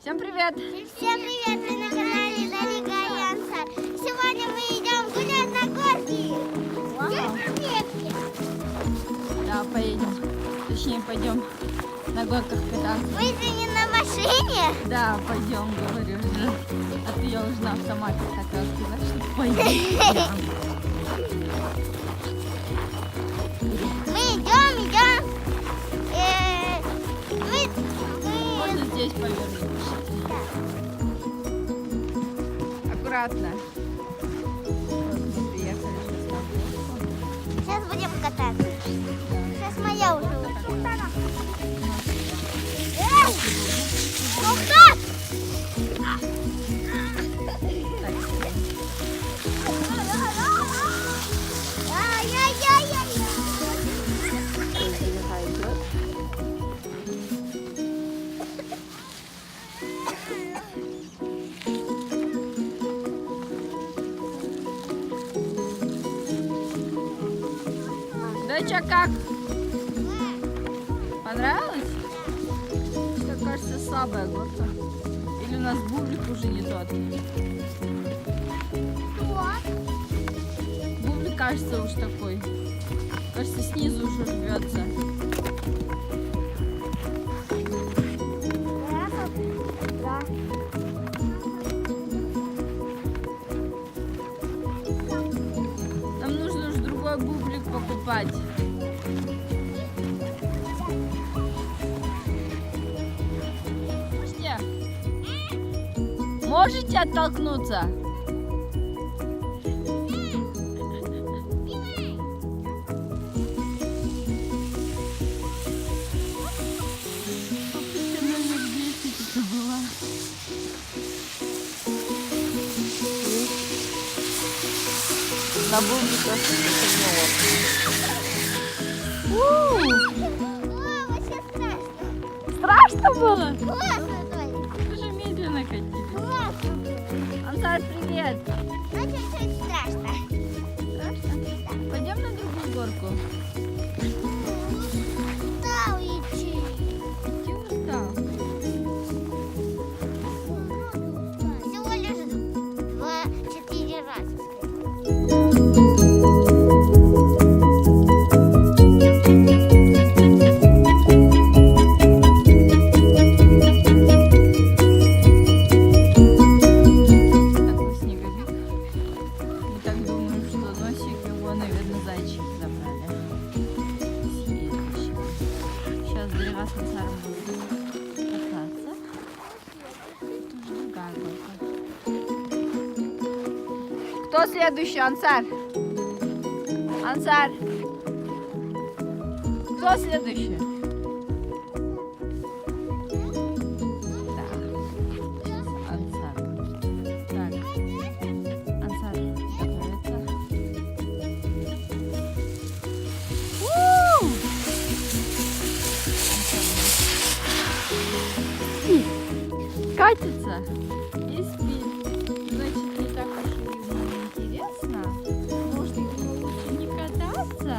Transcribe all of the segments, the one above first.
Всем привет! Всем привет! Вы на канале Дарика и Ансар. Сегодня мы идем гулять на горке. Да, поедем. Точнее, пойдем на горках кататься. Мы же не на машине. Да, пойдем, говорю же. А ты я уже на автомате кататься, так что пойдем. Мы идем. Можно здесь повернуть. Аккуратно. Вот, мы приехали сейчас на горку. Сейчас будем кататься. Сейчас моя уже. Эй! Ну кто? Доча, как? Понравилось? Что, кажется, слабая горка. Или у нас бублик уже не тот? Бублик, кажется, уж такой. Кажется, снизу уже рвется. Нам нужно уж другой бублик покупать. Можете оттолкнуться? На бубликах Вообще страшно. страшно было? Классно, Толик. Вы же медленно катили. Классно. Ансар, привет! Но чуть-чуть страшно. Страшно? Пойдем на другую горку. Устал идти. Идти устал. Всего лишь 2-4 раза. Такой снеговик. Мы так думаем, что носик его, наверное, зайчики забрали. Съели. Сейчас Дарига с Ансаром будут кататься. Тоже другая горка. Кто следующий, Ансар? Ансар! Кто следующий? Да. Сейчас Ансар. Так. Ансар готовится. Катится и спит. Значит, не так уж и ему интересно. Может, ему лучше не кататься?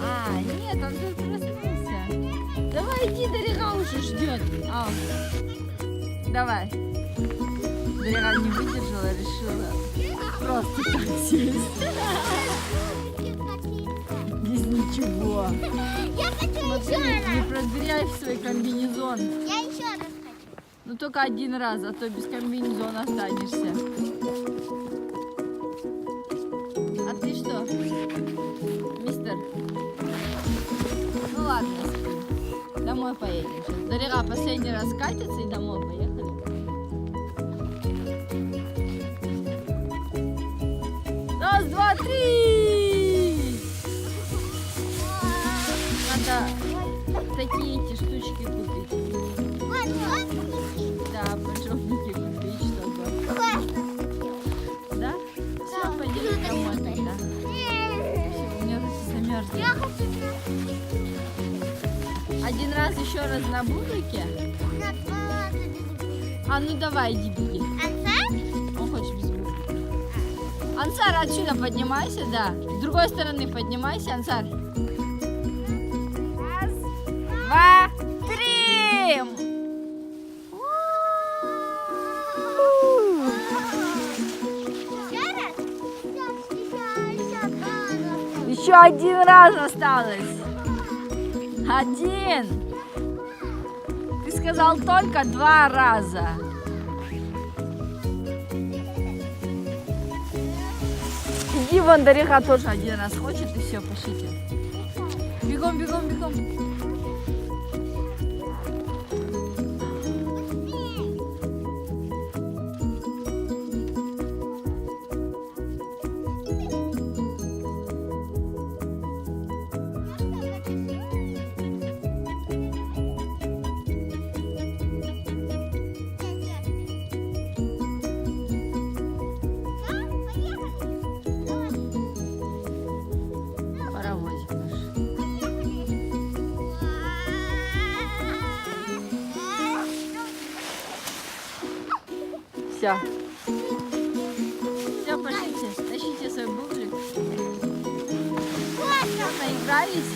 А, нет, он тут проснулся. Давай иди, Дарига уже ждет. Давай. Дарига не выдержала, решила просто так сесть. Без ничего. Я хочу Смотри, еще не раз. проверяй свой комбинезон. Я еще раз хочу. Ну только один раз, а то без комбинезона останешься. А ты что, мистер? Ну ладно, спи. Домой поедем сейчас. Дарига последний раз катится и домой поехали. Раз, два, три! Надо такие эти штучки купить. Вот, Да, поджопники купить, чтобы... классно. Да? Все, пойдем домой тогда. Все, у меня руки замерзли. Я хочу Один раз еще раз на бублике. на 2 раза без бублика. А ну давай, иди беги. Ансар? Он хочет без бублика. Ансар, отсюда поднимайся, да. С другой стороны поднимайся, Ансар. Раз, два, три. один раз осталось. Один. Ты сказал только 2 раза. Иди вон, Дариха тоже один раз хочет, и все, пошлите. Бегом, бегом, бегом. Паровозик наш. Все. Все, пошлите. Тащите свой булыжик. Все, наигрались?